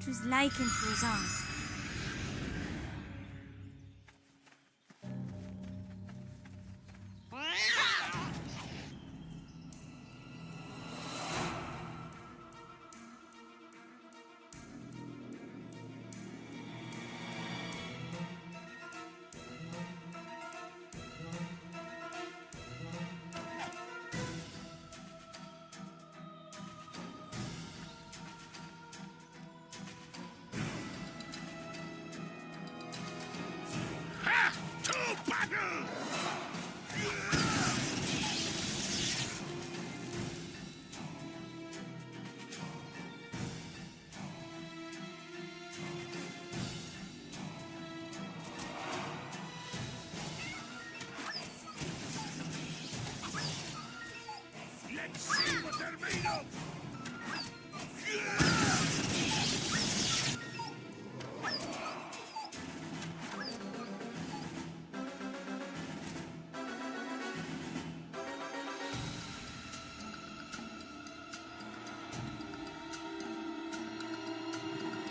'Twas lichen Fuzan. Let's see what they're made of!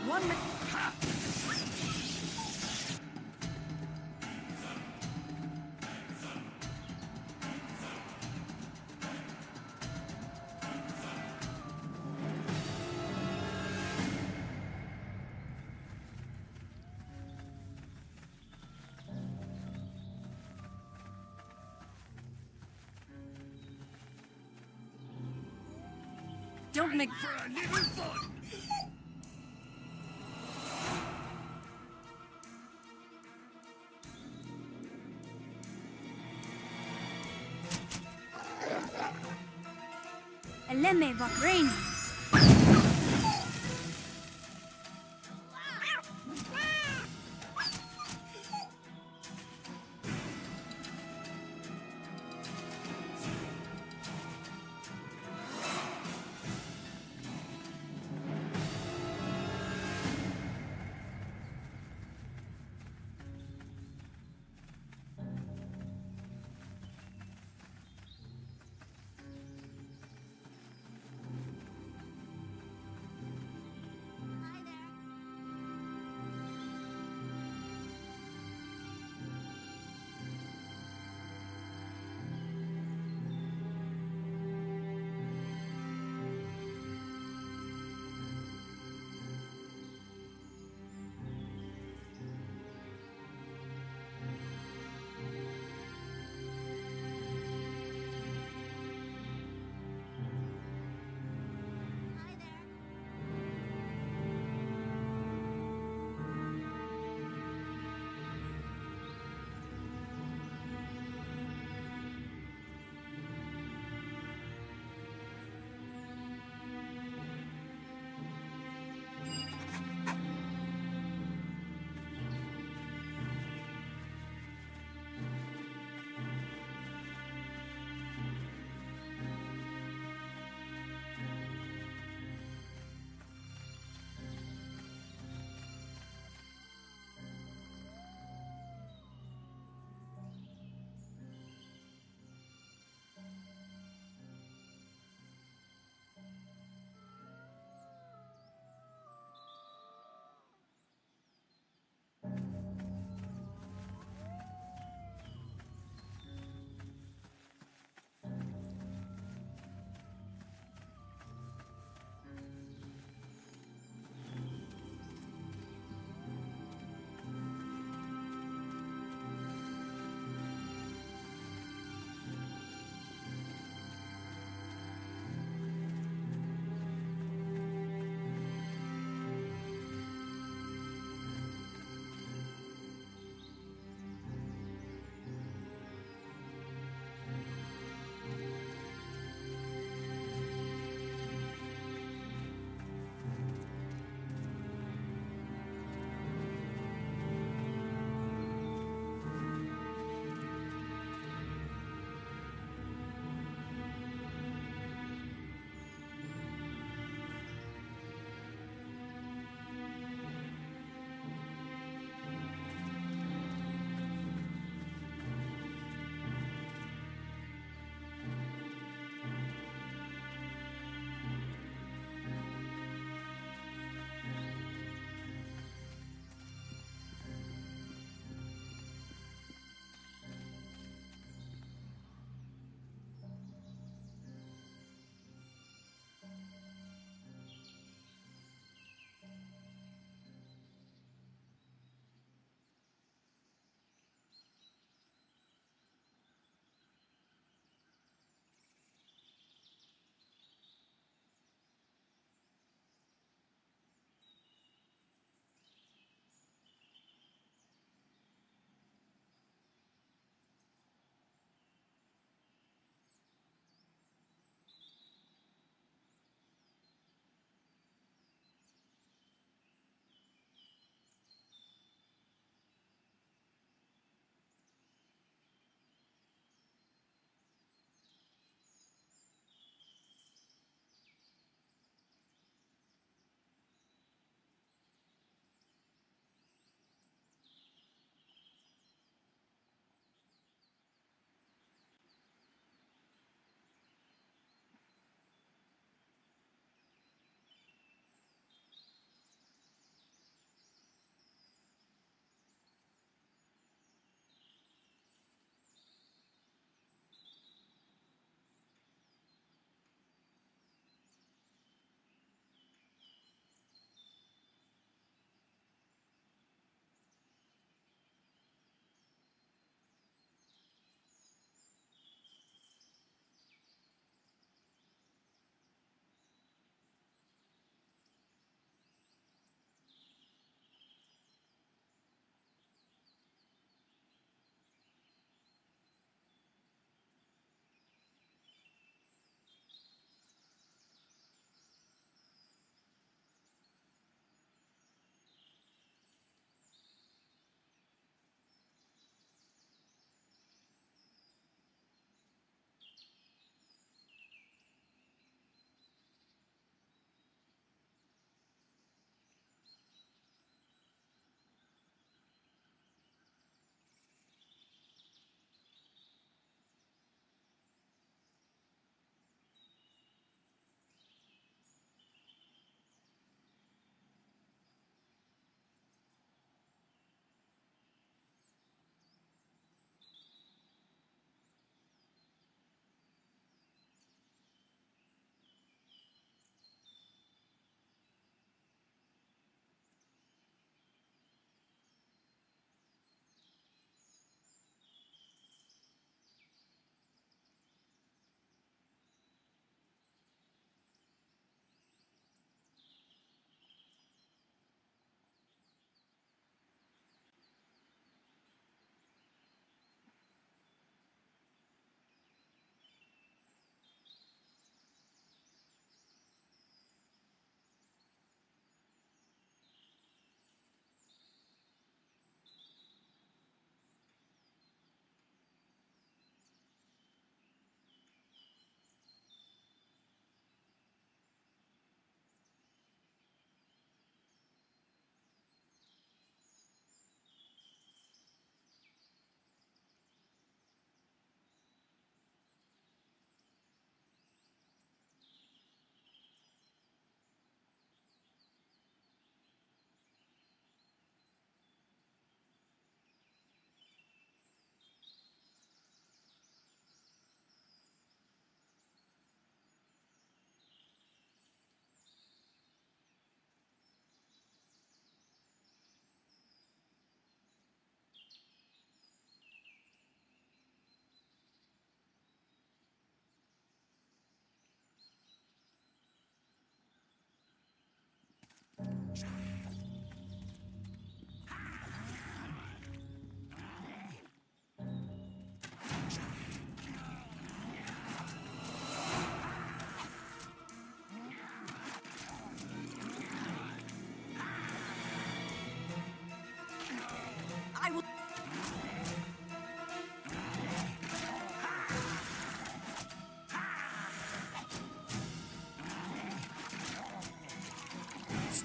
One minute. Don't make For a little fun! Eleme Vakrani.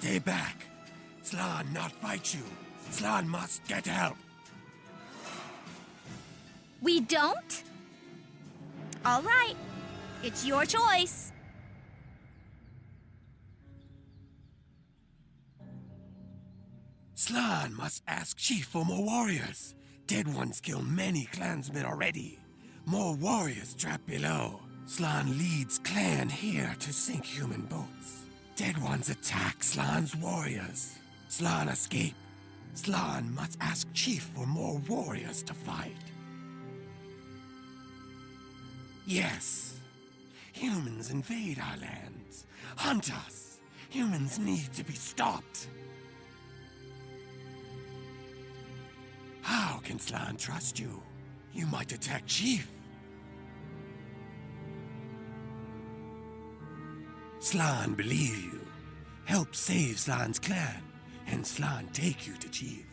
Stay back. Slan not fight you. Slan must get help. We don't? All right. It's your choice. Slan must ask Chief for more warriors. Dead ones kill many clansmen already. More warriors trapped below. Slan leads clan here to sink human boats. Dead ones attack Slan's warriors. Slan escape. Slan must ask Chief for more warriors to fight. Yes. Humans invade our lands. Hunt us. Humans need to be stopped. How can Slan trust you? You might attack Chief. Slan believe you. Help save Slan's clan, and Slan take you to Chief.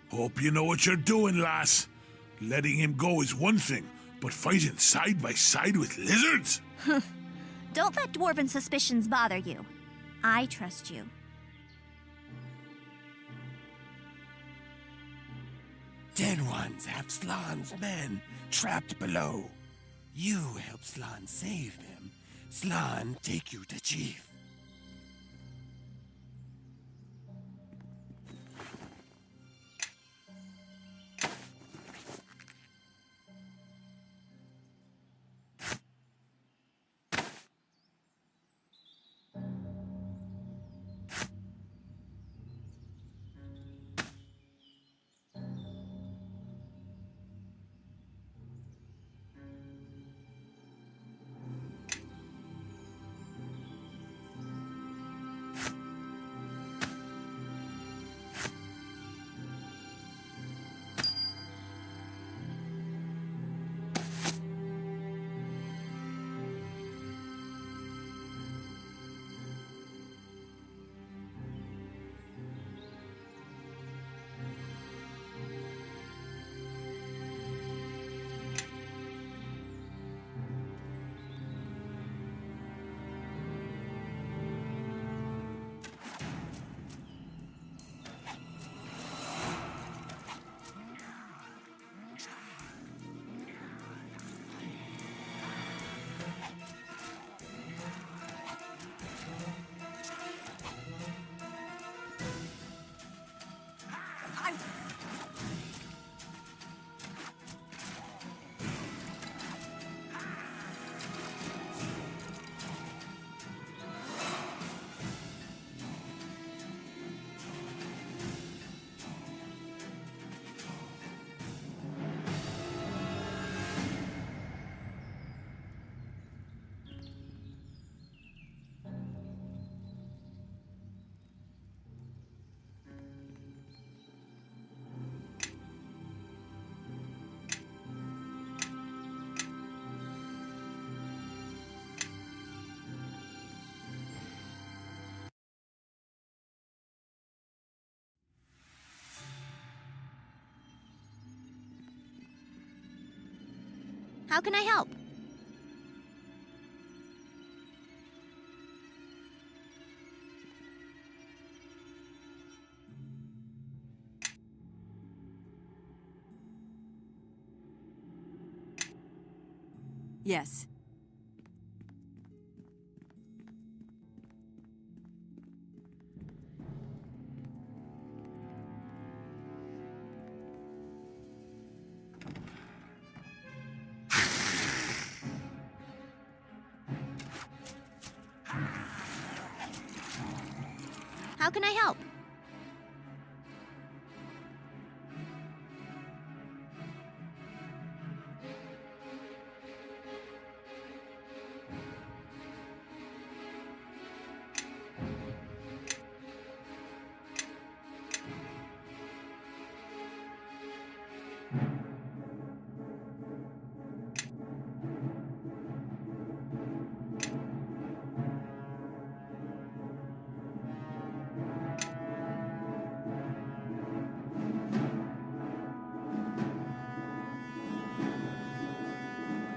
Hope you know what you're doing, lass. Letting him go is one thing, but fighting side by side with lizards? Don't let dwarven suspicions bother you. I trust you. Dead ones have Slan's men trapped below. You help Slan save them. Slan take you to Chief. How can I help? Yes. How can I help?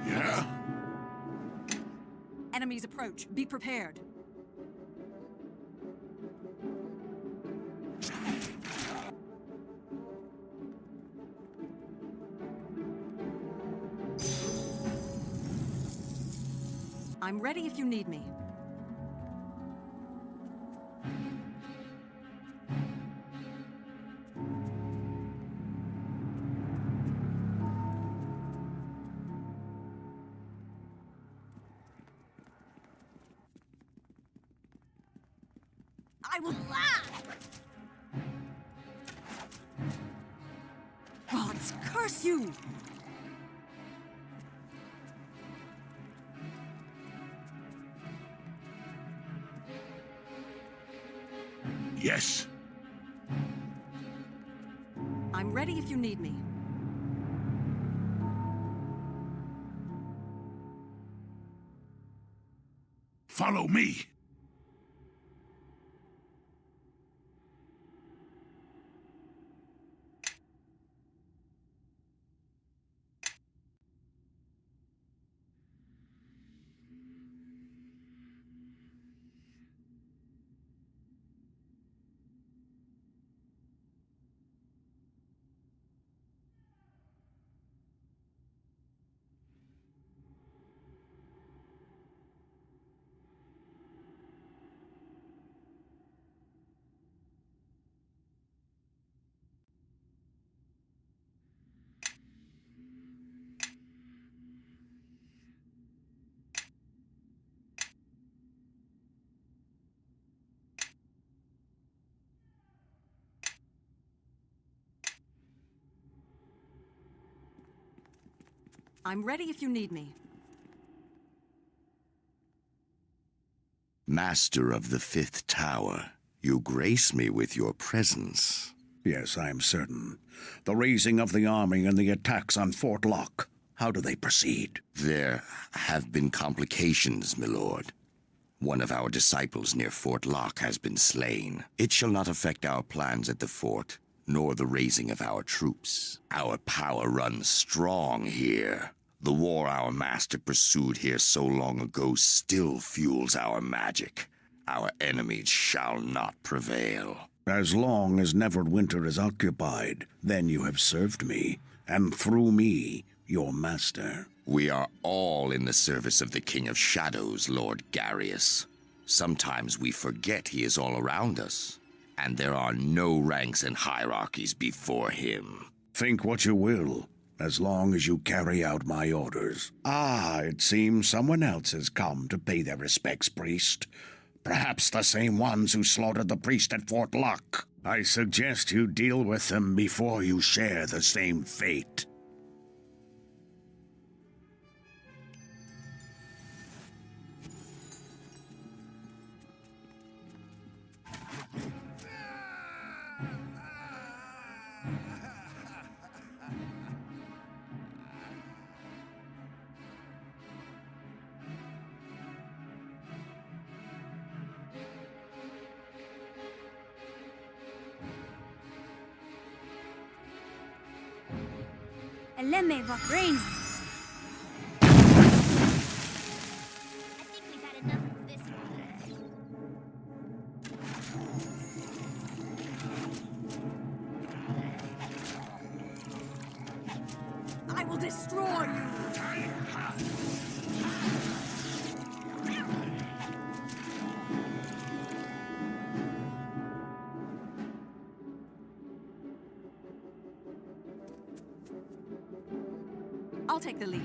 Yeah? Enemies approach. Be prepared. I'm ready if you need me. I will. Gods curse you! Yes. I'm ready if you need me. Follow me. I'm ready if you need me. Master of the Fifth Tower, you grace me with your presence. Yes, I am certain. The raising of the army and the attacks on Fort Locke, how do they proceed? There have been complications, my lord. One of our disciples near Fort Locke has been slain. It shall not affect our plans at the fort, nor the raising of our troops. Our power runs strong here. The war our master pursued here so long ago still fuels our magic. Our enemies shall not prevail. As long as Neverwinter is occupied, then you have served me, and through me, your master. We are all in the service of the King of Shadows, Lord Garius. Sometimes we forget he is all around us, and there are no ranks and hierarchies before him. Think what you will, as long as you carry out my orders. Ah, it seems someone else has come to pay their respects, priest. Perhaps the same ones who slaughtered the priest at Fort Locke. I suggest you deal with them before you share the same fate. Eleme Vagrani. I think we've had enough of this one. I will destroy you! I'll take the lead.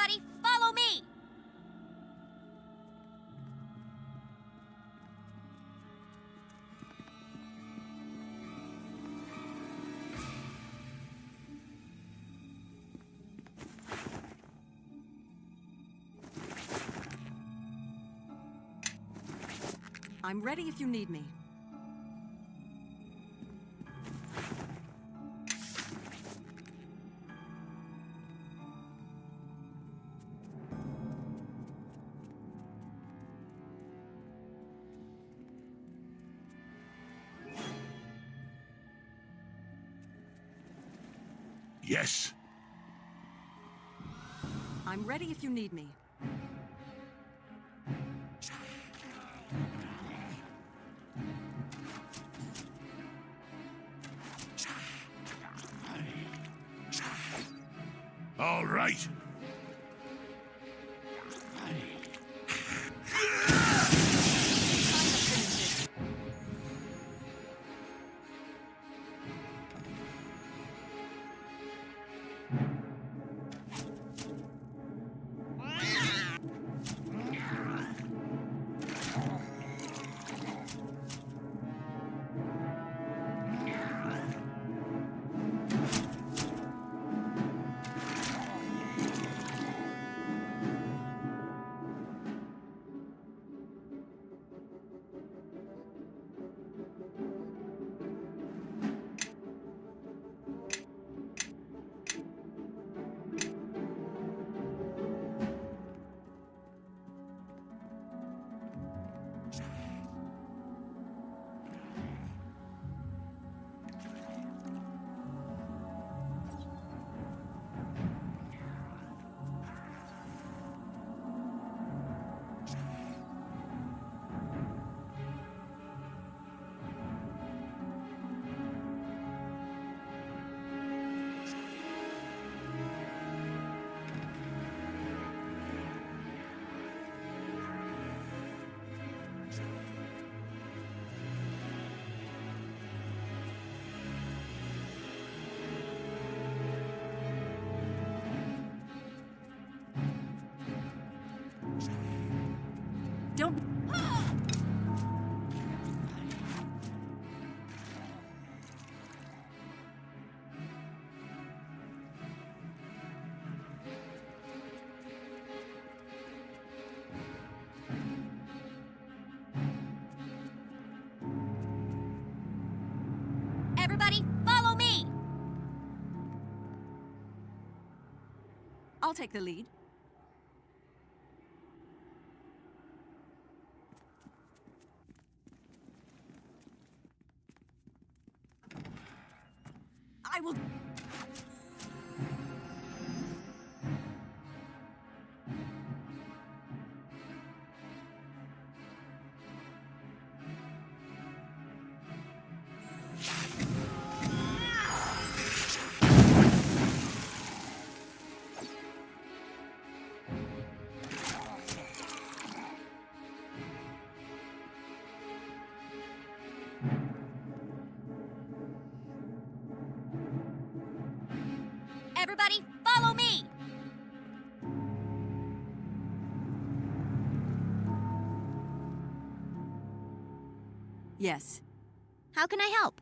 Everybody, follow me! I'm ready if you need me. Yes. I'm ready if you need me. All right. Don't... Everybody, follow me! I'll take the lead. I will... Everybody, follow me! Yes. How can I help?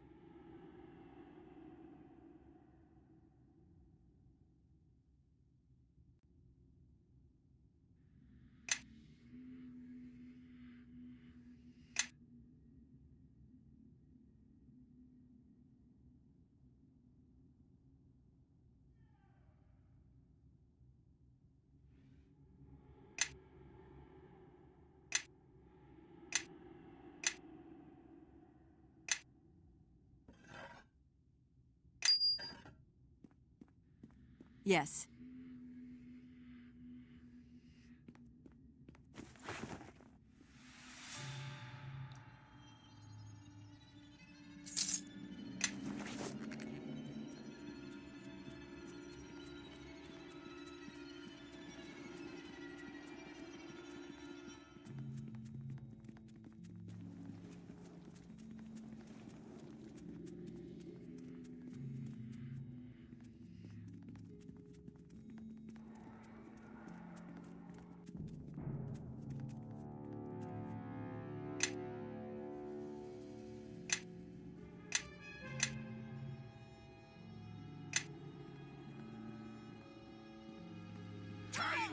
Yes.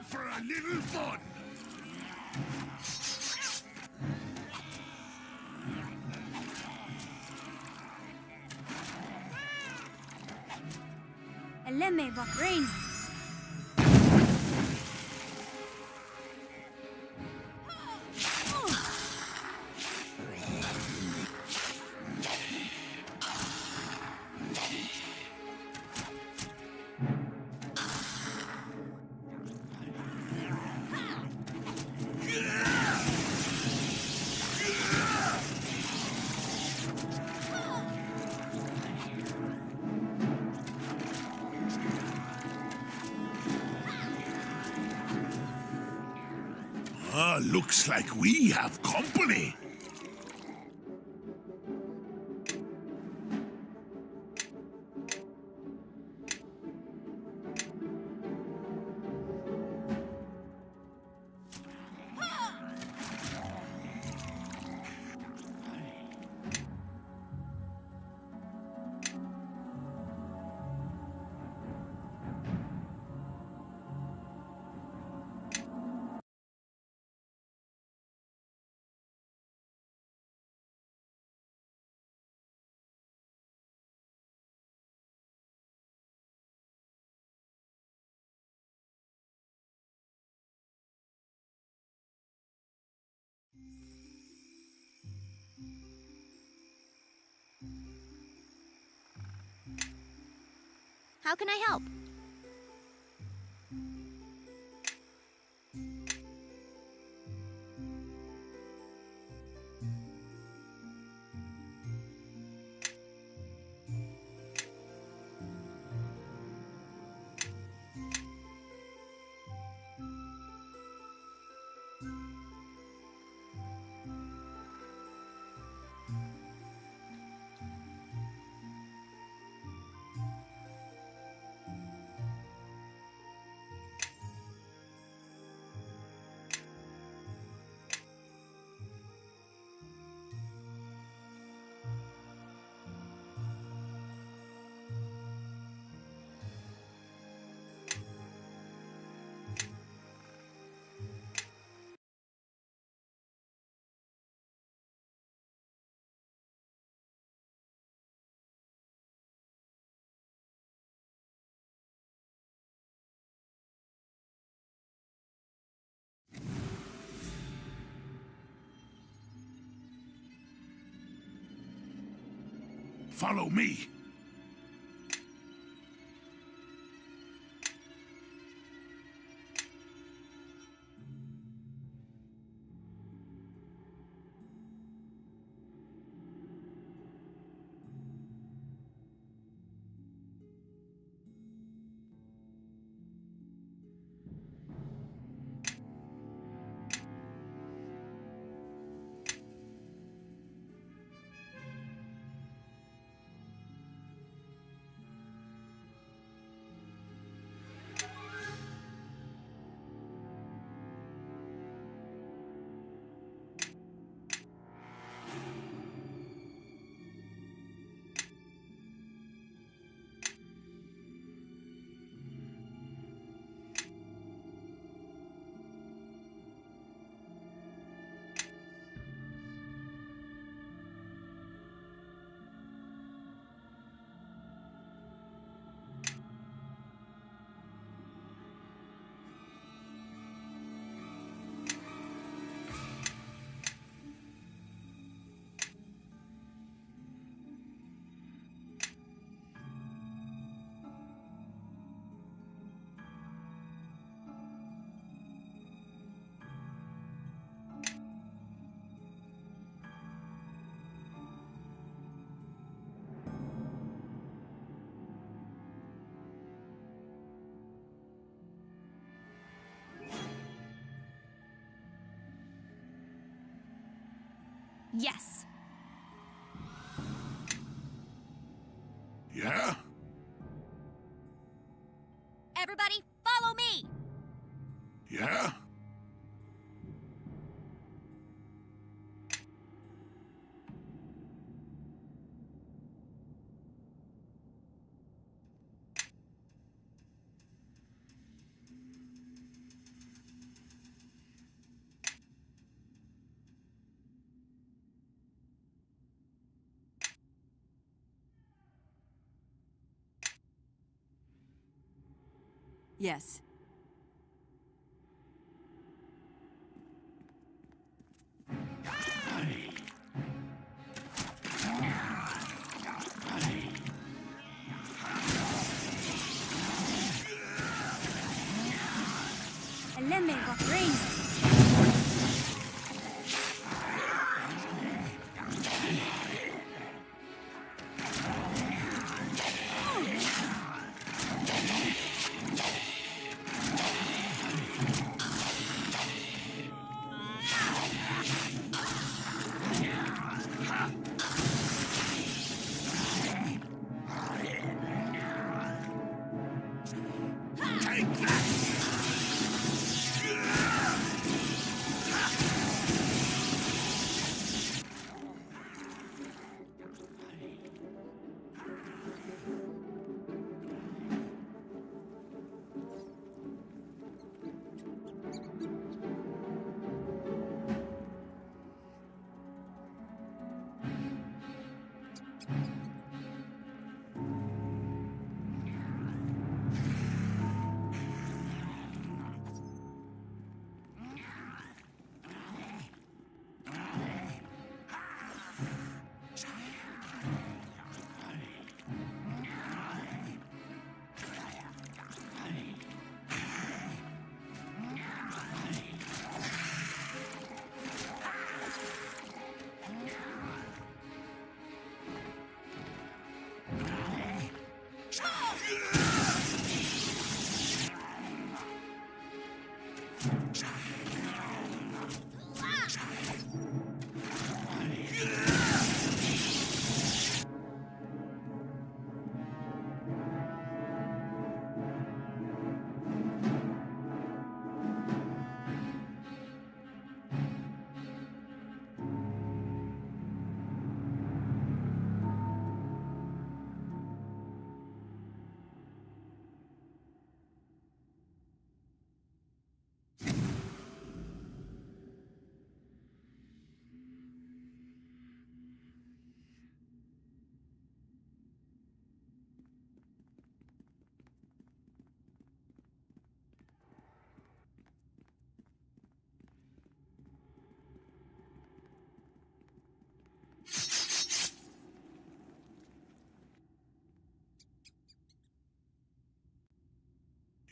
for a little fun. Eleme Vakrain. Looks like we have company. How can I help? Follow me. Yes. Yeah? Everybody, follow me! Yeah? Yes. اللمة غفرين.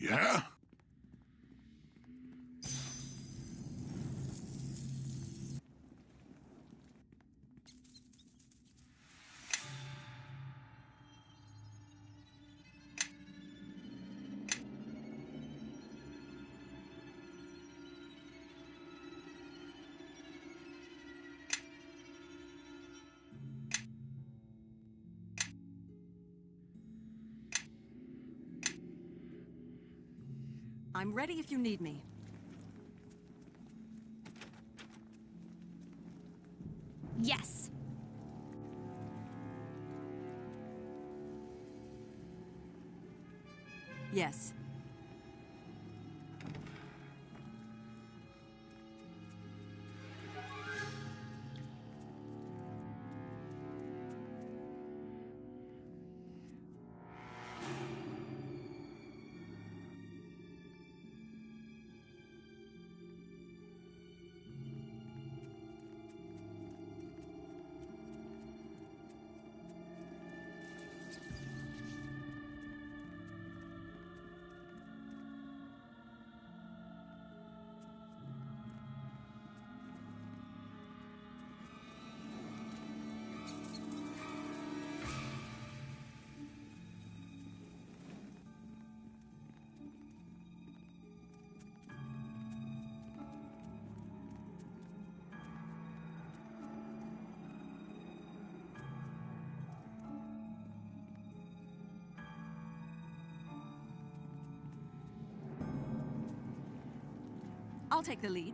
Yeah? I'm ready if you need me. Yes. Yes. I'll take the lead.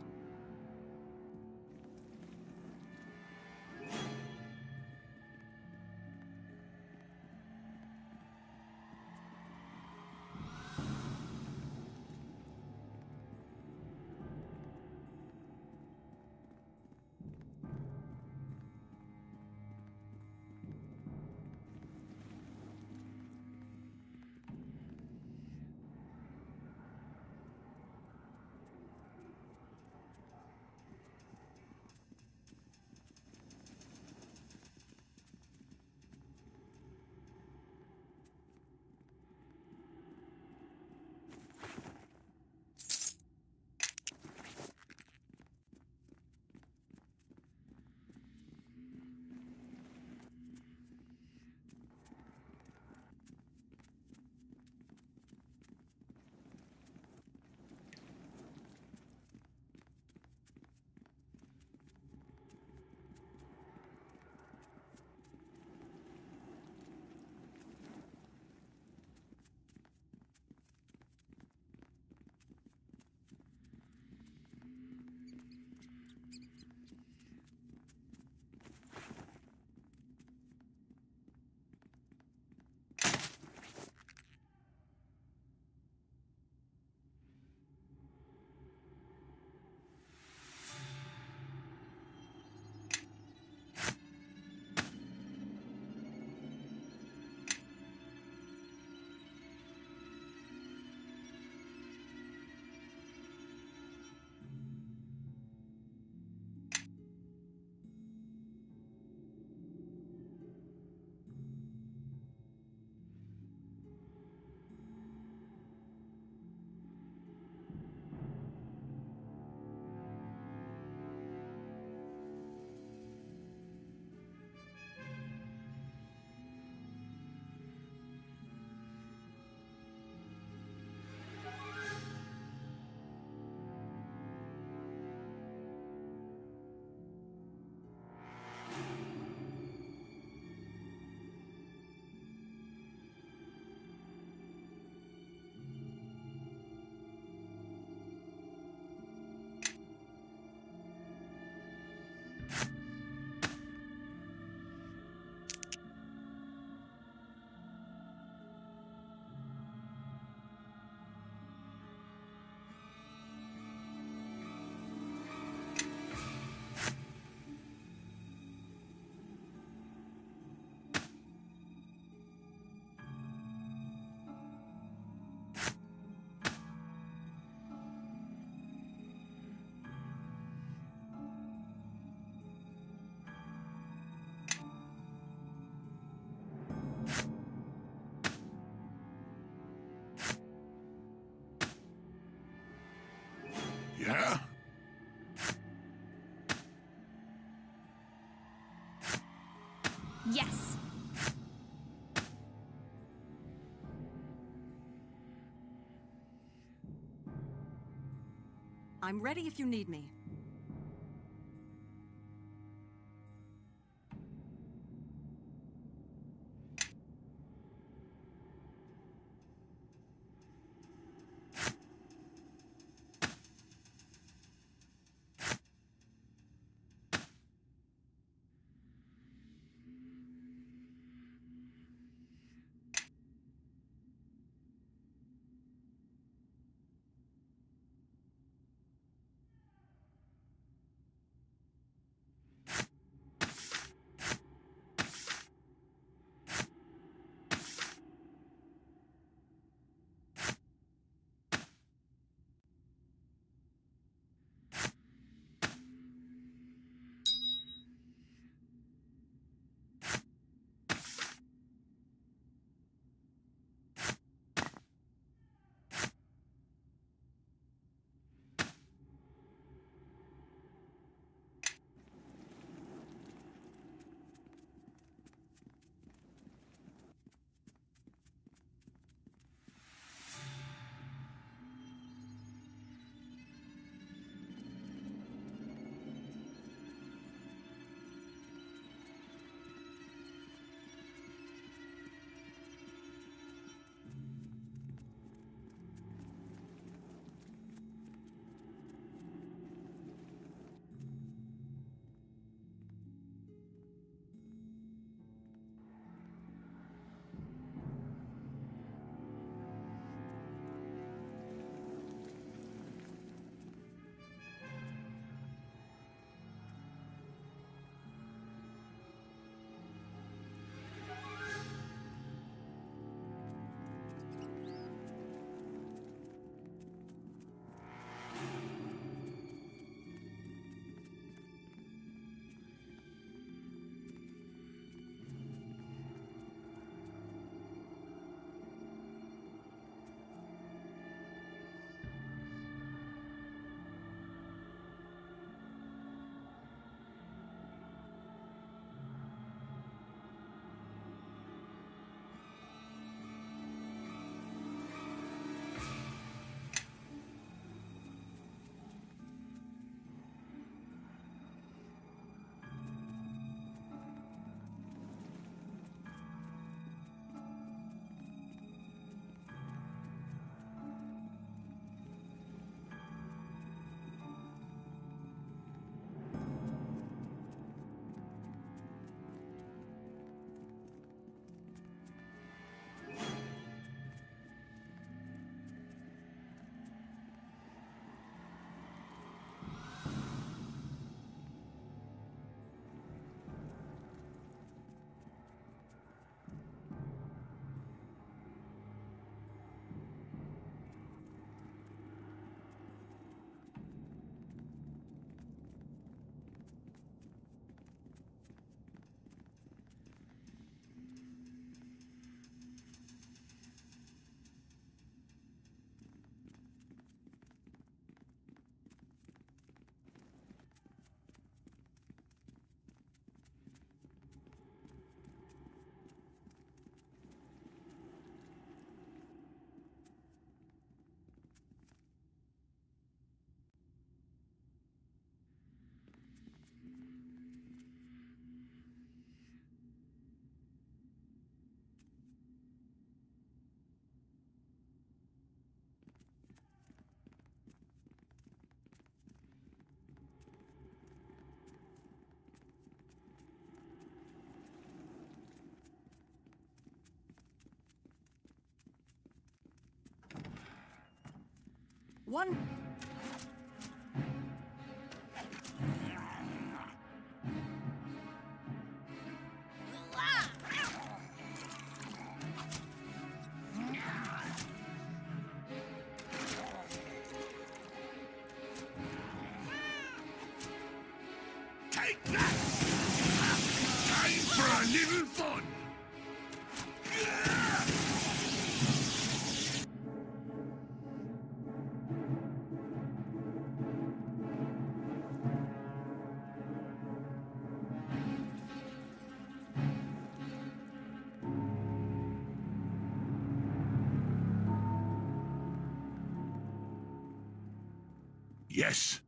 Yeah? Yes. I'm ready if you need me. One... Take that! Time for a little fun! Yes.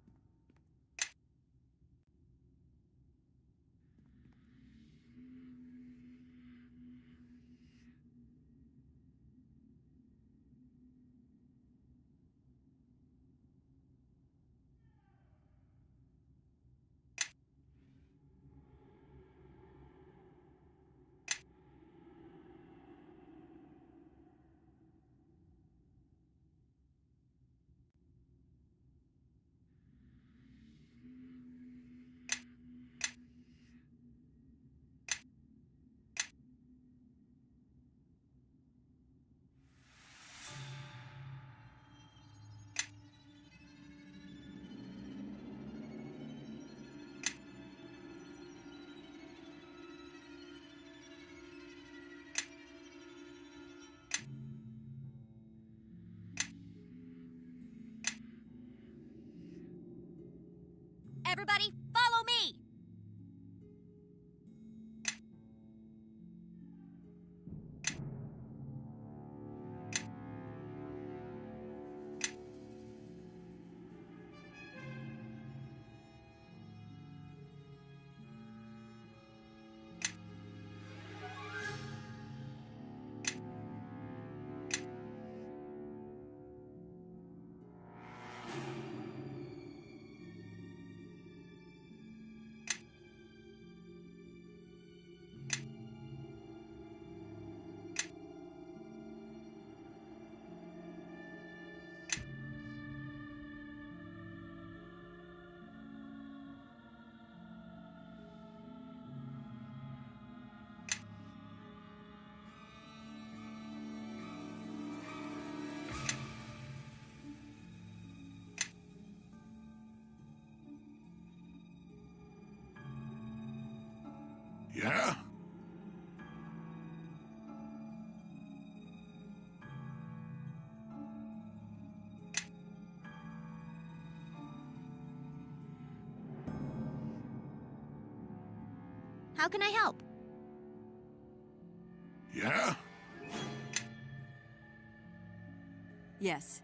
Everybody, follow me! Yeah? How can I help? Yeah? Yes.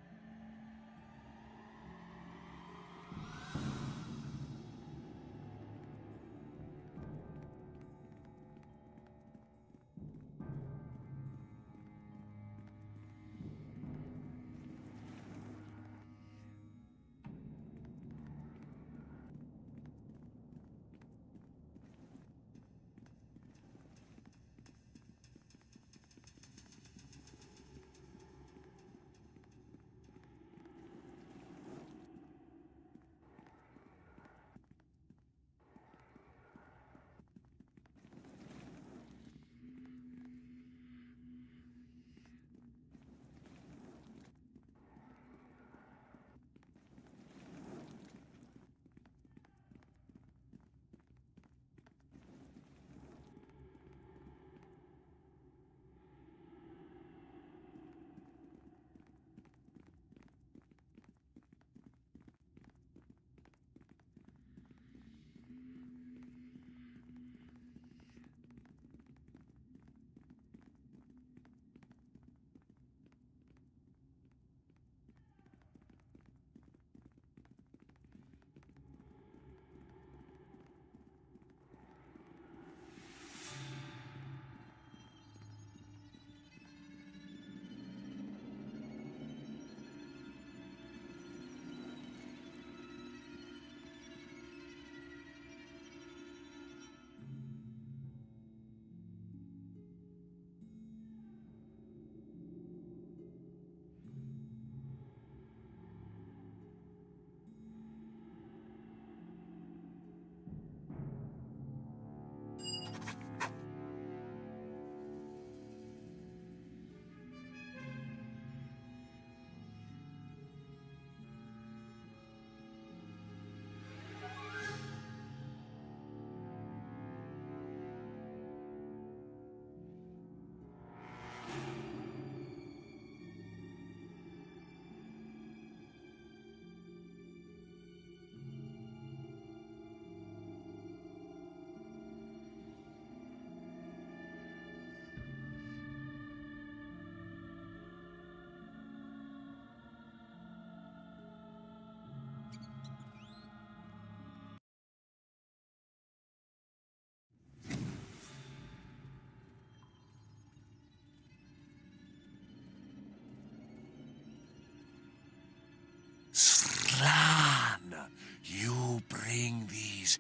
Slan, you bring these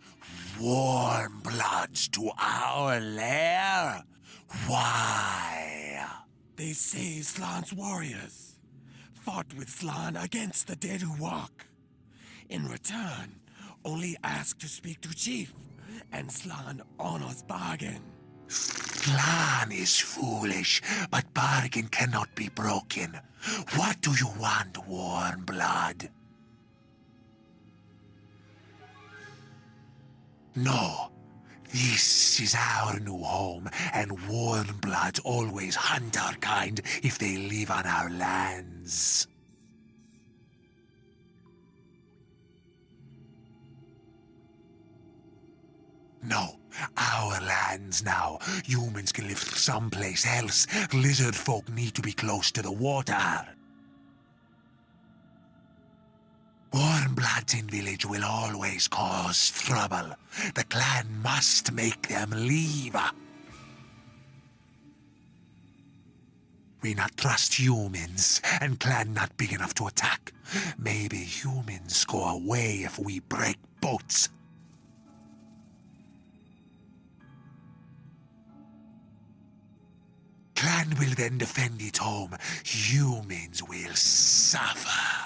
warm bloods to our lair? Why? They say Slan's warriors fought with Slan against the dead who walk. In return, only ask to speak to Chief, and Slan honors bargain. Slan is foolish, but bargain cannot be broken. What do you want, warm blood? No. This is our new home, and warm bloods always hunt our kind if they live on our lands. No, our lands now. Humans can live someplace else. Lizard folk need to be close to the water. Warm bloods in village will always cause trouble. The clan must make them leave. We not trust humans, and clan not big enough to attack. Maybe humans go away if we break boats. Clan will then defend its home. Humans will suffer.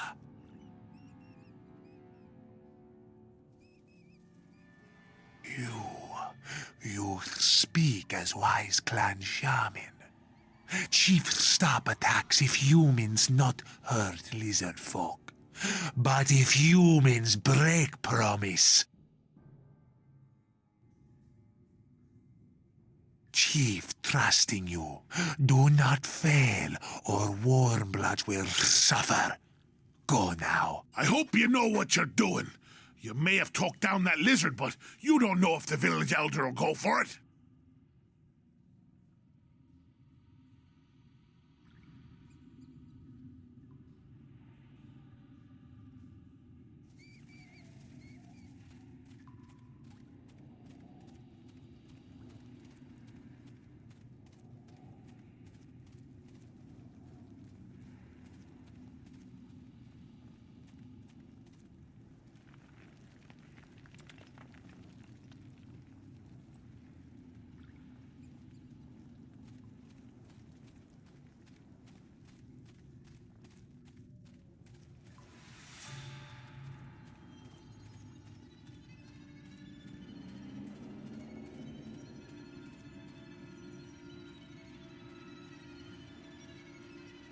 You speak as wise clan shaman. Chief stop attacks if humans not hurt lizard folk. But if humans break promise, Chief trusting you, do not fail or warm bloods will suffer. Go now. I hope you know what you're doing. You may have talked down that lizard, but you don't know if the village elder will go for it.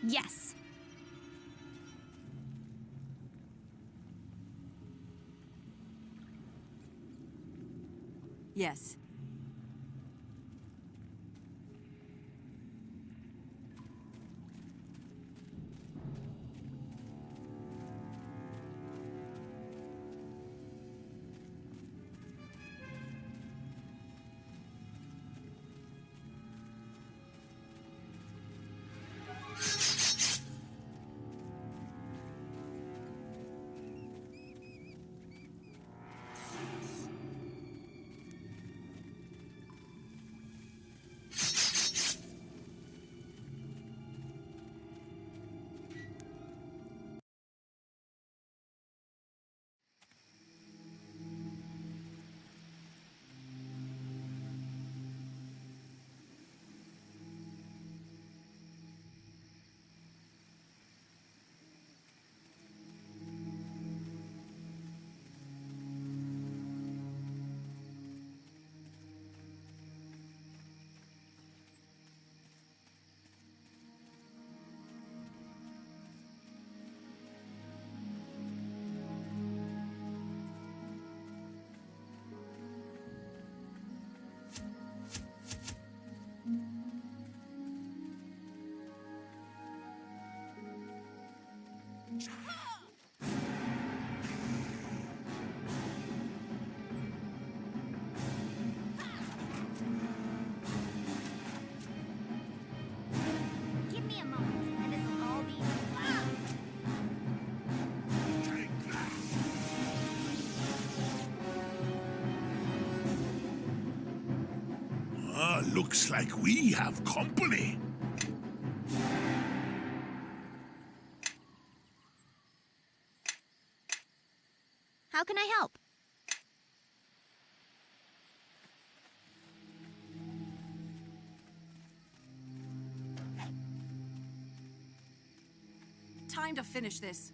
Yes. Yes. Give me a moment, and this will all be. Looks like we have company. How can I help? Time to finish this.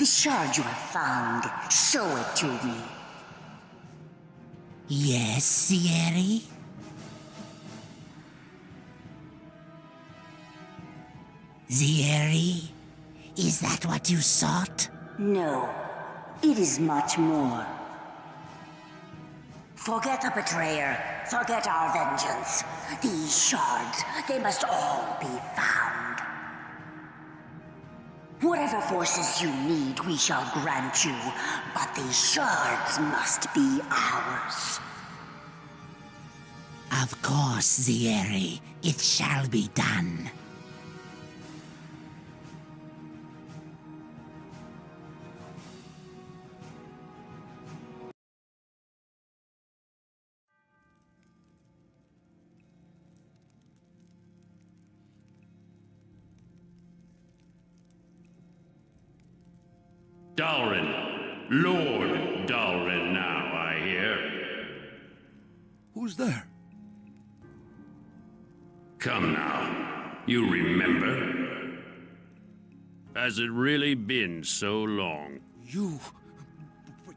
The shard you have found, show it to me. Yes, Sierra? Sierra? Is that what you sought? No, it is much more. Forget the betrayer. Forget our vengeance. These shards, they must all be found. Whatever forces you need, we shall grant you, but these shards must be ours. Of course, Sierra. It shall be done. Dalrin. Lord Dalrin now, I hear. Who's there? Come now. You remember? Has it really been so long? You...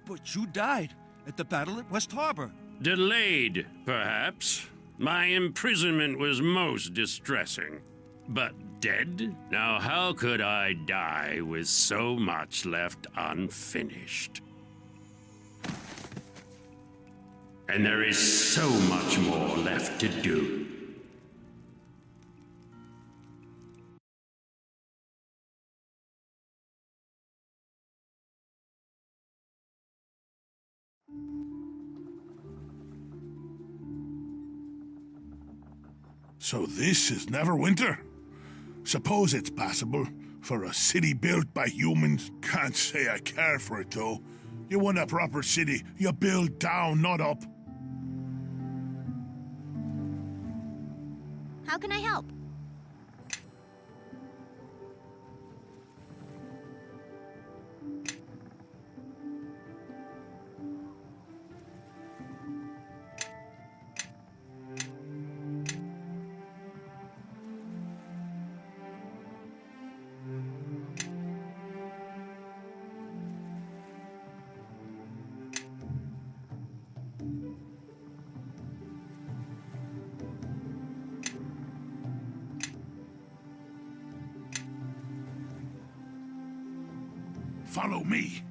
But you died at the battle at West Harbor. Delayed, perhaps. My imprisonment was most distressing. But dead? Now how could I die with so much left unfinished? And there is so much more left to do. So this is Neverwinter? Suppose it's passable for a city built by humans. Can't say I care for it, though. You want a proper city, you build down, not up. How can I help? Follow me.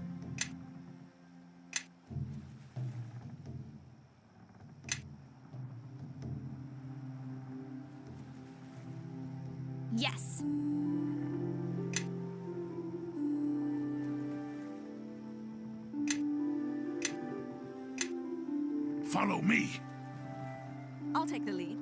Yes. Follow me. I'll take the lead.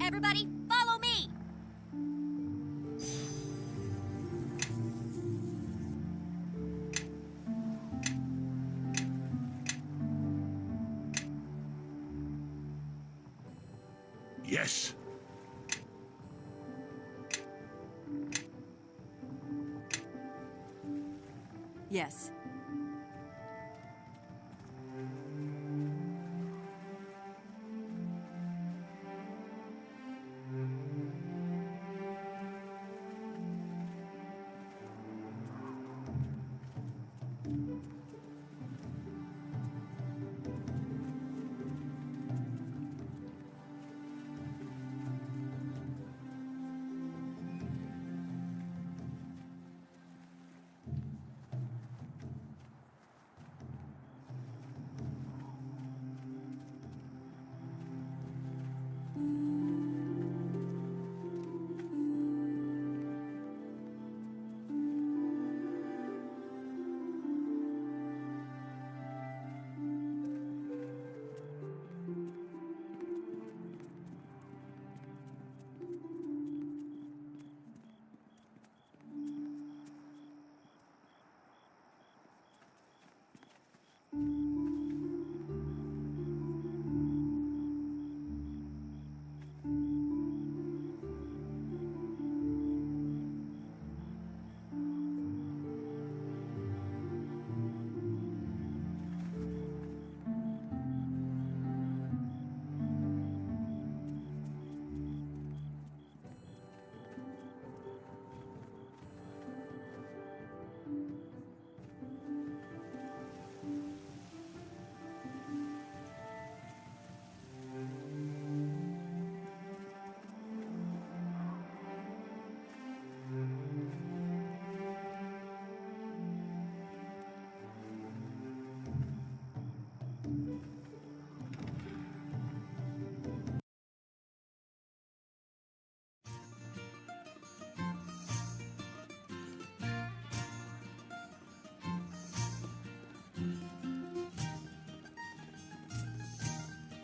Everybody, follow me! Yes. Yes.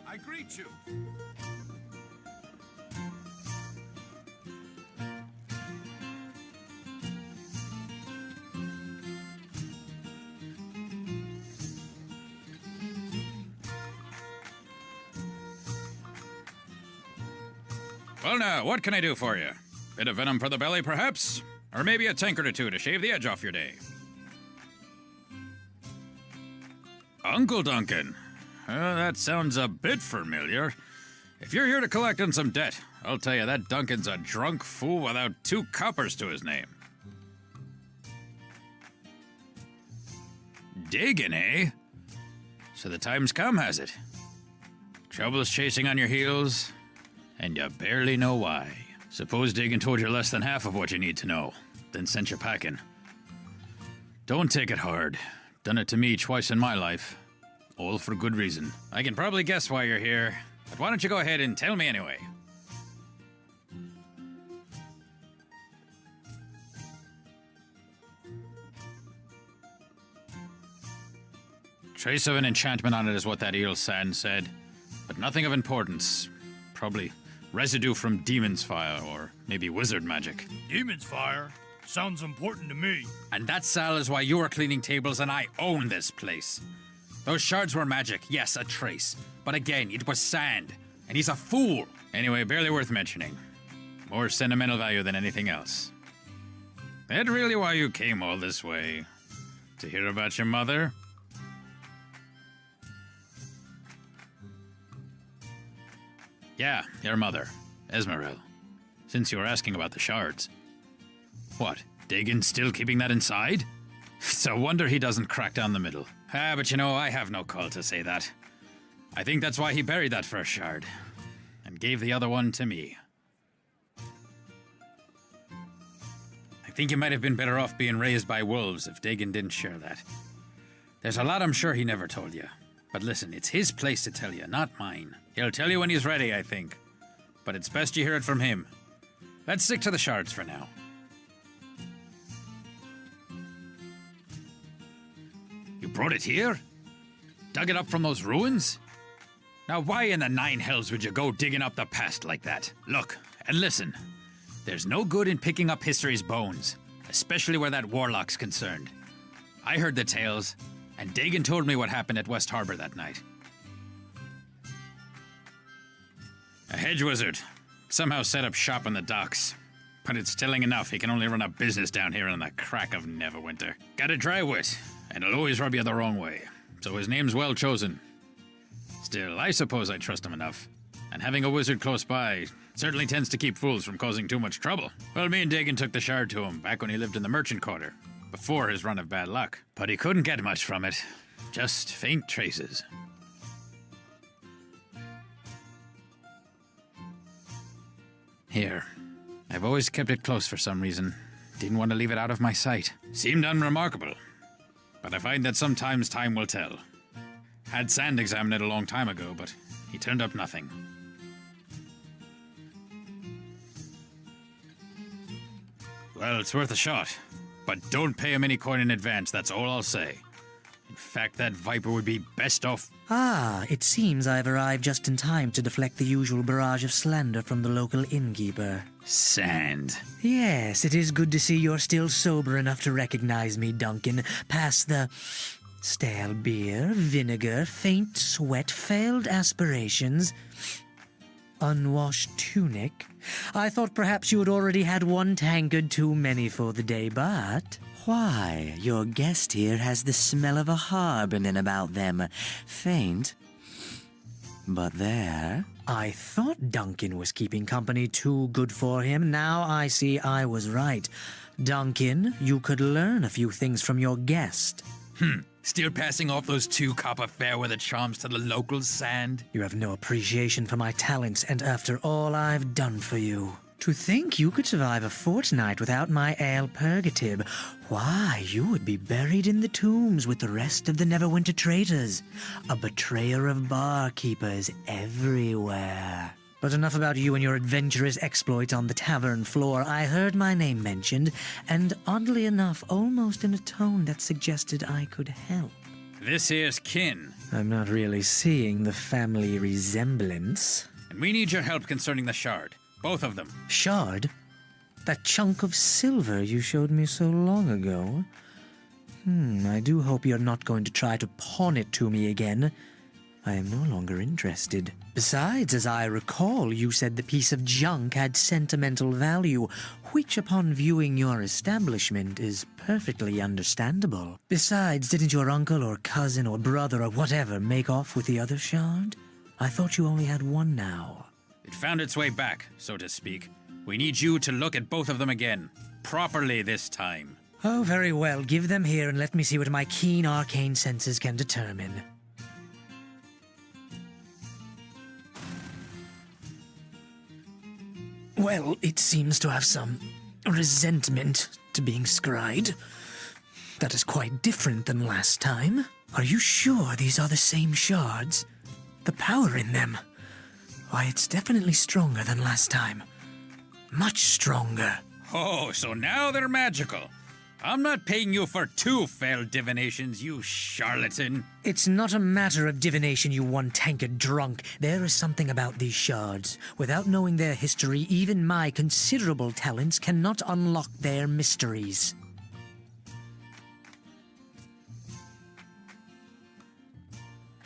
I greet you. Well, now, what can I do for you? Bit of venom for the belly, perhaps? Or maybe a tankard or two to shave the edge off your day? Uncle Duncan. That sounds a bit familiar. If you're here to collect on some debt, I'll tell you that Duncan's a drunk fool without 2 coppers to his name. Digging, eh? So the time's come, has it? Trouble's chasing on your heels, and you barely know why. Suppose Dagan told you less than half of what you need to know, then sent you packing. Don't take it hard. Done it to me twice in my life. All for good reason. I can probably guess why you're here, but why don't you go ahead and tell me anyway? Trace of an enchantment on it is what that eel sand said, but nothing of importance. Probably residue from demon's fire, or maybe wizard magic. Demon's fire? Sounds important to me. And that, Sal, is why you are cleaning tables and I own this place. Those shards were magic, yes, a trace. But again, it was sand, and he's a fool. Anyway, barely worth mentioning. More sentimental value than anything else. That really why you came all this way? To hear about your mother? Yeah, your mother, Esmeril. Since you were asking about the shards. What, Dagan's still keeping that inside? It's a wonder he doesn't crack down the middle. But you know, I have no call to say that. I think that's why he buried that first shard, and gave the other one to me. I think you might have been better off being raised by wolves if Dagan didn't share that. There's a lot I'm sure he never told you. But listen, it's his place to tell you, not mine. He'll tell you when he's ready, I think. But it's best you hear it from him. Let's stick to the shards for now. You brought it here? Dug it up from those ruins? Now why in the 9 hells would you go digging up the past like that? Look, and listen. There's no good in picking up history's bones, especially where that warlock's concerned. I heard the tales, and Dagan told me what happened at West Harbor that night. A hedge wizard somehow set up shop on the docks. But it's telling enough he can only run a business down here in the crack of Neverwinter. Got a dry wit, and he'll always rub you the wrong way. So his name's well chosen. Still, I suppose I trust him enough. And having a wizard close by certainly tends to keep fools from causing too much trouble. Well, me and Dagan took the shard to him back when he lived in the merchant quarter, before his run of bad luck. But he couldn't get much from it. Just faint traces. Here. I've always kept it close for some reason. Didn't want to leave it out of my sight. Seemed unremarkable. But I find that sometimes time will tell. Had Sand examine it a long time ago, but he turned up nothing. Well, it's worth a shot. But don't pay him any coin in advance, that's all I'll say. In fact, that viper would be best off... Ah, it seems I've arrived just in time to deflect the usual barrage of slander from the local innkeeper. Sand. Yes, it is good to see you're still sober enough to recognize me, Duncan, past the stale beer, vinegar, faint sweat, failed aspirations, unwashed tunic. I thought perhaps you had already had one tankard too many for the day, but... Why, your guest here has the smell of a harbin about them. Faint, but there. I thought Duncan was keeping company too good for him. Now I see I was right. Duncan, you could learn a few things from your guest. Still passing off those 2 copper fairweather charms to the local Sand? You have no appreciation for my talents, and after all I've done for you. To think you could survive a fortnight without my ale purgative. Why, you would be buried in the tombs with the rest of the Neverwinter traitors. A betrayer of barkeepers everywhere. But enough about you and your adventurous exploits on the tavern floor. I heard my name mentioned, and oddly enough, almost in a tone that suggested I could help. This here's Kin. I'm not really seeing the family resemblance. And we need your help concerning the shard. Both of them. Shard? That chunk of silver you showed me so long ago? I do hope you're not going to try to pawn it to me again. I am no longer interested. Besides, as I recall, you said the piece of junk had sentimental value, which upon viewing your establishment is perfectly understandable. Besides, didn't your uncle or cousin or brother or whatever make off with the other shard? I thought you only had one now. It found its way back, so to speak. We need you to look at both of them again. Properly this time. Oh, very well. Give them here and let me see what my keen arcane senses can determine. Well, it seems to have some resentment to being scryed. That is quite different than last time. Are you sure these are the same shards? The power in them. Why, it's definitely stronger than last time. Much stronger. Oh, so now they're magical. I'm not paying you for two failed divinations, you charlatan. It's not a matter of divination, you one-tankard drunk. There is something about these shards. Without knowing their history, even my considerable talents cannot unlock their mysteries.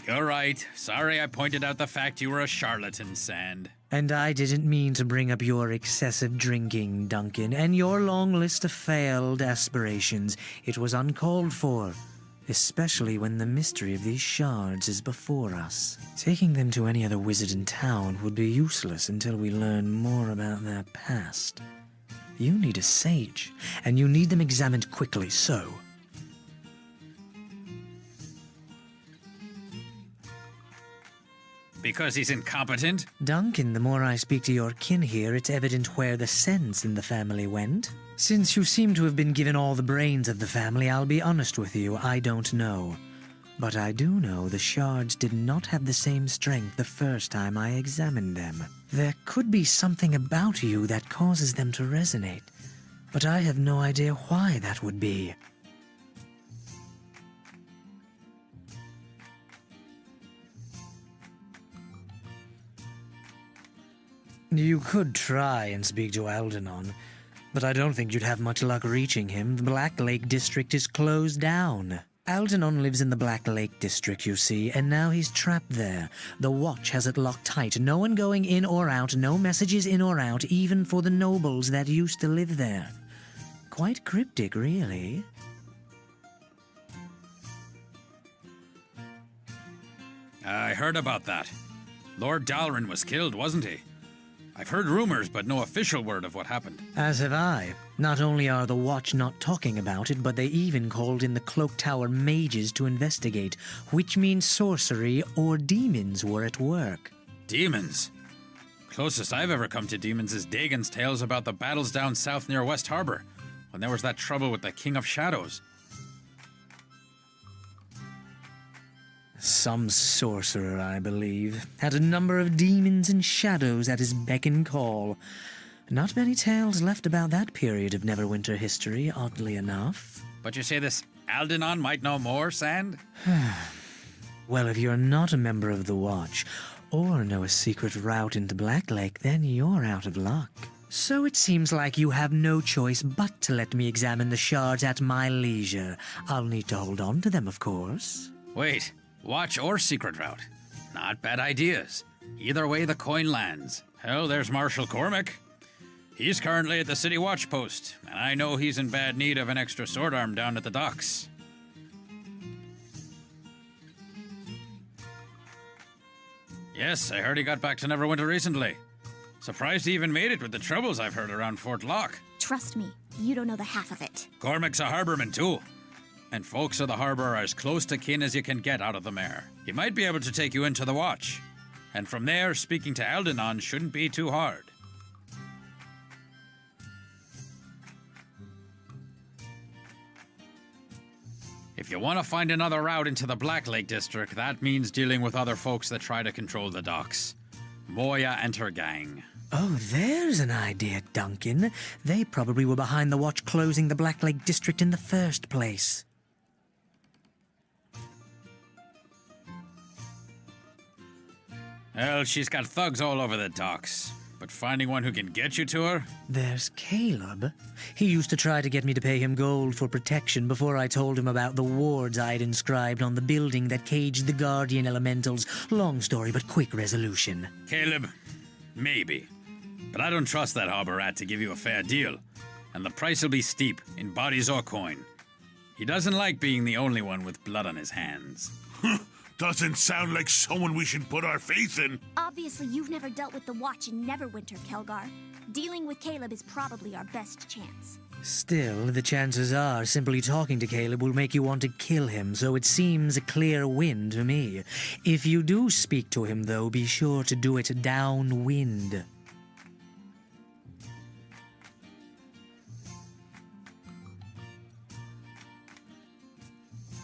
You're right. Sorry I pointed out the fact you were a charlatan, Sand. And I didn't mean to bring up your excessive drinking, Duncan, and your long list of failed aspirations. It was uncalled for, especially when the mystery of these shards is before us. Taking them to any other wizard in town would be useless until we learn more about their past. You need a sage, and you need them examined quickly, so... Because he's incompetent? Duncan, the more I speak to your kin here, it's evident where the sense in the family went. Since you seem to have been given all the brains of the family, I'll be honest with you, I don't know. But I do know the shards did not have the same strength the first time I examined them. There could be something about you that causes them to resonate, but I have no idea why that would be. You could try and speak to Aldenon, but I don't think you'd have much luck reaching him. The Black Lake District is closed down. Aldenon lives in the Black Lake District, you see, and now he's trapped there. The Watch has it locked tight. No one going in or out, no messages in or out, even for the nobles that used to live there. Quite cryptic, really. I heard about that. Lord Dalrin was killed, wasn't he? I've heard rumors, but no official word of what happened. As have I. Not only are the Watch not talking about it, but they even called in the Cloak Tower mages to investigate, which means sorcery or demons were at work. Demons? Closest I've ever come to demons is Dagon's tales about the battles down south near West Harbor, when there was that trouble with the King of Shadows. Some sorcerer, I believe, had a number of demons and shadows at his beck and call. Not many tales left about that period of Neverwinter history, oddly enough. But you say this Aldenon might know more, Sand? Well, if you're not a member of the Watch, or know a secret route into Black Lake, then you're out of luck. So it seems like you have no choice but to let me examine the shards at my leisure. I'll need to hold on to them, of course. Wait. Watch or secret route. Not bad ideas. Either way, the coin lands. Hell, there's Marshal Cormac. He's currently at the city watch post, and I know he's in bad need of an extra sword arm down at the docks. Yes, I heard he got back to Neverwinter recently. Surprised he even made it with the troubles I've heard around Fort Locke. Trust me, you don't know the half of it. Cormac's a harborman, too. And folks of the harbor are as close to kin as you can get out of the mare. He might be able to take you into the watch. And from there, speaking to Aldenon shouldn't be too hard. If you want to find another route into the Black Lake District, that means dealing with other folks that try to control the docks. Moya and her gang. Oh, there's an idea, Duncan. They probably were behind the Watch closing the Black Lake District in the first place. Well, she's got thugs all over the docks. But But finding one who can get you to her? There's Caleb. He used to try to get me to pay him gold for protection before I told him about the wards I'd inscribed on the building that caged the guardian elementals. Long story, but quick resolution. Caleb, maybe. But I don't trust that harbor rat to give you a fair deal. And the price will be steep, in bodies or coin. He doesn't like being the only one with blood on his hands. Doesn't sound like someone we should put our faith in. Obviously, you've never dealt with the Watch in Neverwinter, Kelgar. Dealing with Caleb is probably our best chance. Still, the chances are simply talking to Caleb will make you want to kill him, so it seems a clear win to me. If you do speak to him, though, be sure to do it downwind.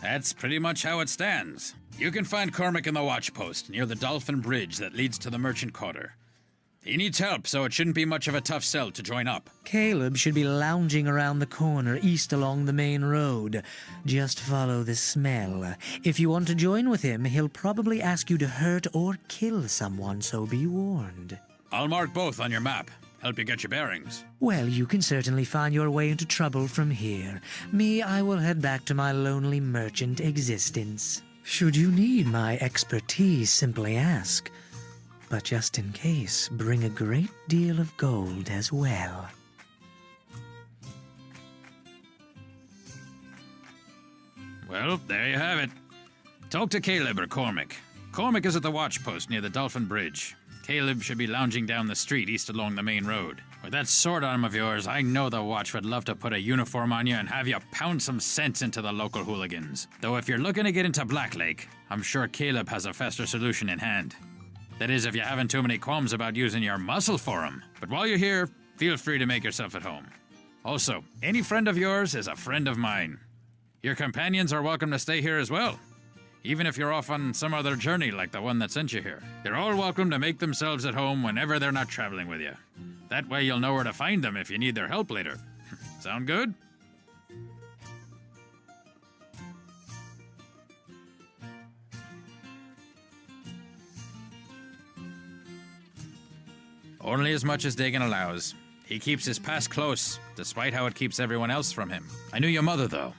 That's pretty much how it stands. You can find Cormac in the watch post near the Dolphin Bridge that leads to the Merchant Quarter. He needs help, so it shouldn't be much of a tough sell to join up. Caleb should be lounging around the corner east along the main road. Just follow the smell. If you want to join with him, he'll probably ask you to hurt or kill someone, so be warned. I'll mark both on your map. Help you get your bearings. Well, you can certainly find your way into trouble from here. Me, I will head back to my lonely merchant existence. Should you need my expertise, simply ask. But just in case, bring a great deal of gold as well. Well, there you have it. Talk to Caleb or Cormac. Cormac is at the watch post near the Dolphin Bridge. Caleb should be lounging down the street east along the main road. With that sword arm of yours, I know the watch would love to put a uniform on you and have you pound some sense into the local hooligans. Though if you're looking to get into Blacklake, I'm sure Caleb has a faster solution in hand. That is, if you haven't too many qualms about using your muscle for him. But while you're here, feel free to make yourself at home. Also, any friend of yours is a friend of mine. Your companions are welcome to stay here as well. Even if you're off on some other journey like the one that sent you here. They're all welcome to make themselves at home whenever they're not traveling with you. That way you'll know where to find them if you need their help later. Sound good? Only as much as Dagon allows. He keeps his past close, despite how it keeps everyone else from him. I knew your mother, though.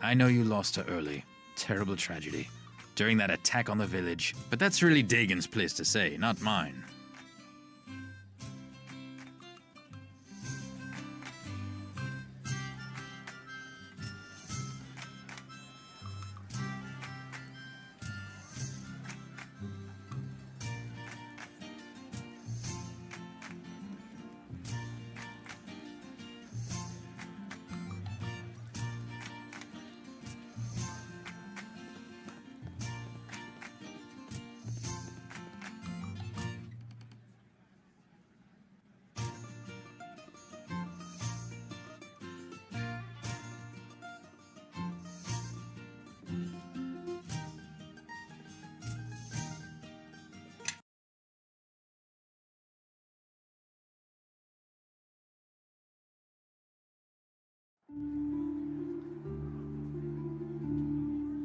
I know you lost her early. Terrible tragedy. During that attack on the village. But that's really Dagon's place to say, not mine.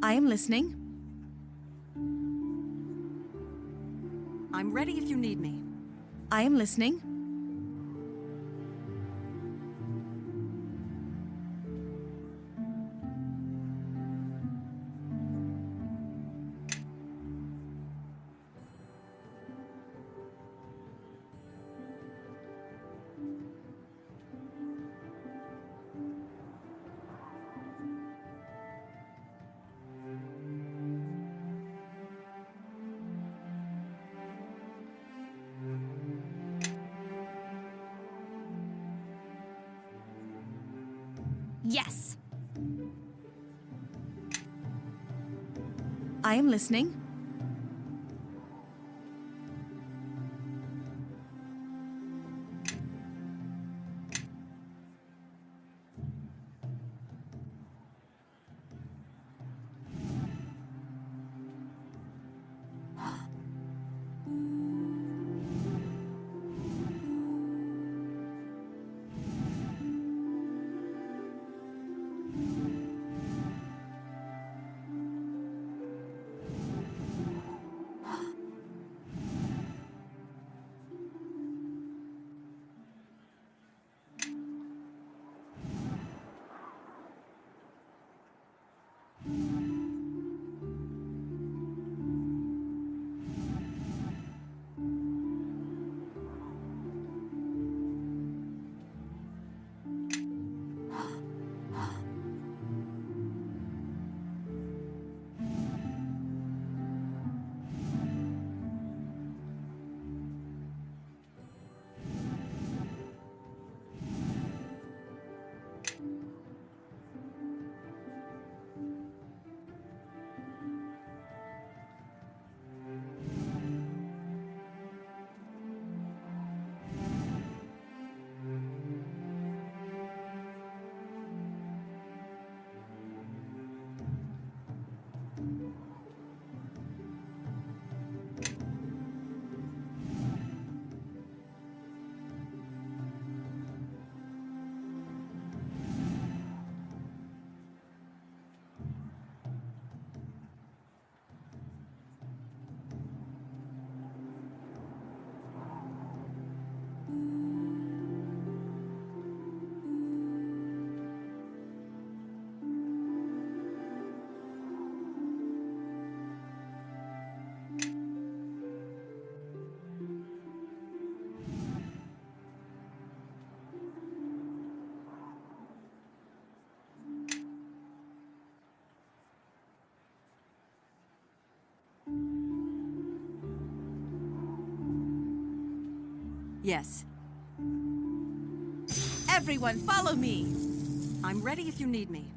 I am listening. I'm ready if you need me. I am listening. Yes. I am listening. Yes. Everyone, follow me! I'm ready if you need me.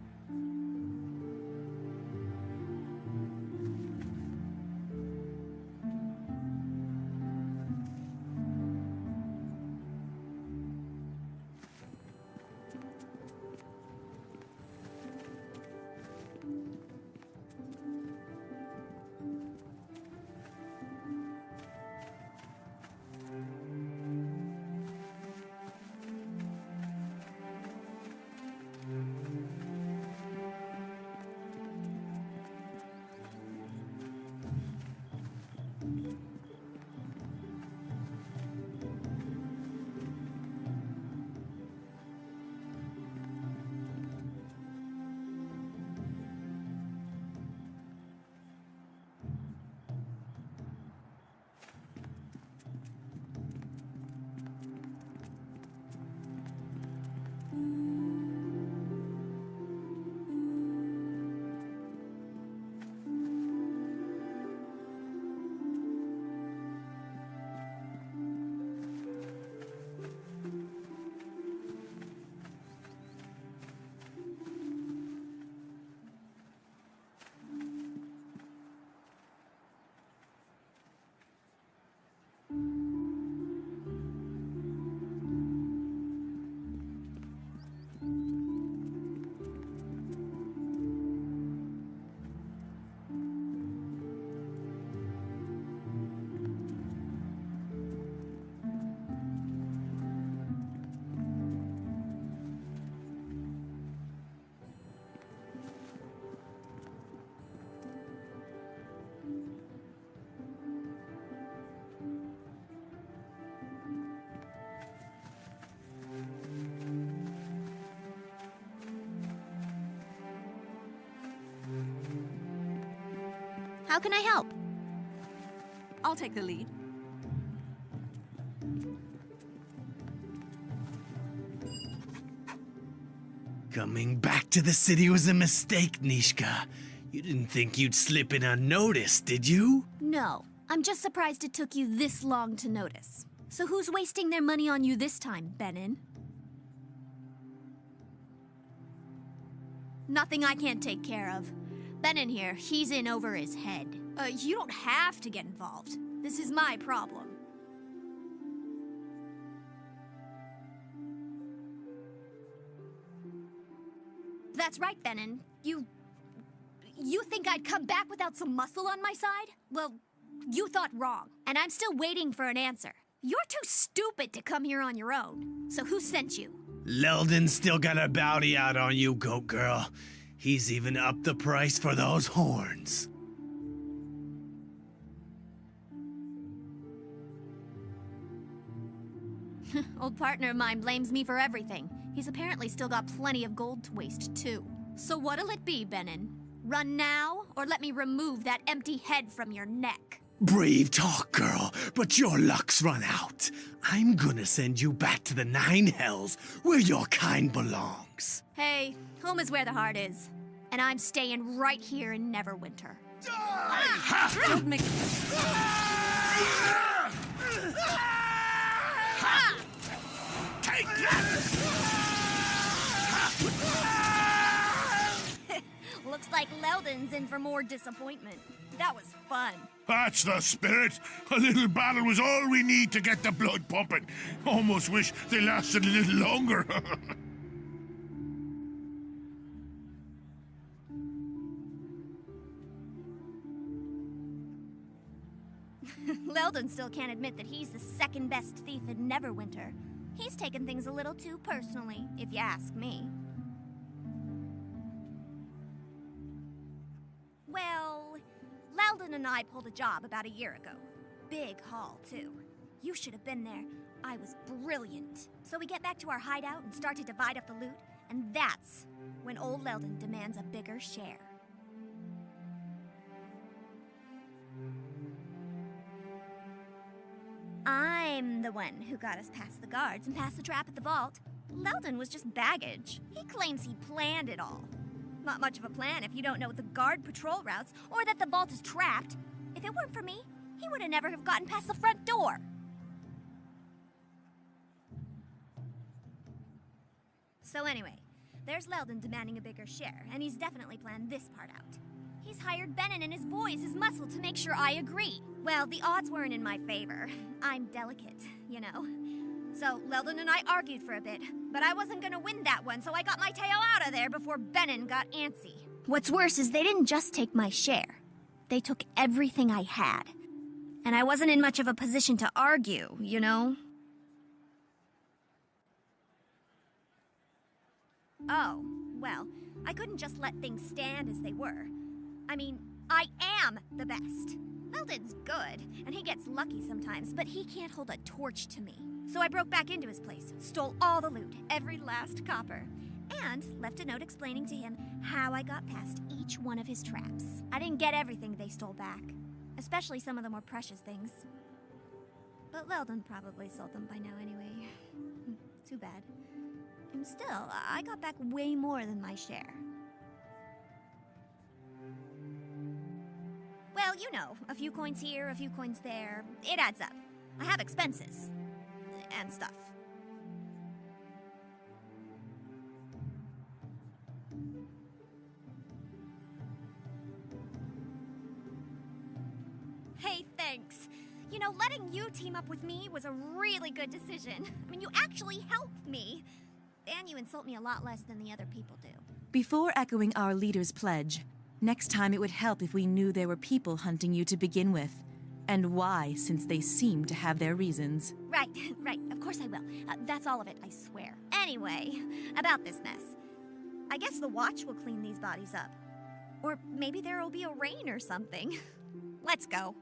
How can I help? I'll take the lead. Coming back to the city was a mistake, Nishka. You didn't think you'd slip in unnoticed, did you? No. I'm just surprised it took you this long to notice. So who's wasting their money on you this time, Benin? Nothing I can't take care of. Benin here, he's in over his head. You don't have to get involved. This is my problem. That's right, Benin. You think I'd come back without some muscle on my side? Well, you thought wrong, and I'm still waiting for an answer. You're too stupid to come here on your own. So who sent you? Leldon's still got a bounty out on you, Goat Girl. He's even upped the price for those horns. Old partner of mine blames me for everything. He's apparently still got plenty of gold to waste, too. So what'll it be, Benin? Run now, or let me remove that empty head from your neck? Brave talk, girl, but your luck's run out. I'm gonna send you back to the Nine Hells, where your kind belongs. Hey, home is where the heart is. And I'm staying right here in Neverwinter. Don't make... Take that! Looks like Leldon's in for more disappointment. That was fun. That's the spirit. A little battle was all we need to get the blood pumping. Almost wish they lasted a little longer. Leldon still can't admit that he's the second best thief in Neverwinter. He's taken things a little too personally, if you ask me. Well, Leldon and I pulled a job about a year ago. Big haul, too. You should have been there. I was brilliant. So we get back to our hideout and start to divide up the loot, and that's when old Leldon demands a bigger share. I'm the one who got us past the guards and past the trap at the vault. Leldon was just baggage. He claims he planned it all. Not much of a plan if you don't know the guard patrol routes or that the vault is trapped. If it weren't for me, he would have never have gotten past the front door. So anyway, there's Leldon demanding a bigger share, and he's definitely planned this part out. He's hired Benin and his boys as muscle to make sure I agree. Well, the odds weren't in my favor. I'm delicate, you know. So Leldon and I argued for a bit, but I wasn't gonna win that one, so I got my tail out of there before Benin got antsy. What's worse is they didn't just take my share. They took everything I had. And I wasn't in much of a position to argue, you know? Oh, well, I couldn't just let things stand as they were. I mean, I am the best. Meldon's good, and he gets lucky sometimes, but he can't hold a torch to me. So I broke back into his place, stole all the loot, every last copper, and left a note explaining to him how I got past each one of his traps. I didn't get everything they stole back, especially some of the more precious things. But Leldon probably sold them by now anyway. Too bad. And still, I got back way more than my share. Well, you know, a few coins here, a few coins there. It adds up. I have expenses. And stuff. Hey, thanks. You know, letting you team up with me was a really good decision. I mean, you actually helped me. And you insult me a lot less than the other people do. Before echoing our leader's pledge, next time it would help if we knew there were people hunting you to begin with. And why, since they seem to have their reasons. Right. Of course I will. That's all of it, I swear. Anyway, about this mess. I guess the watch will clean these bodies up. Or maybe there will be a rain or something. Let's go.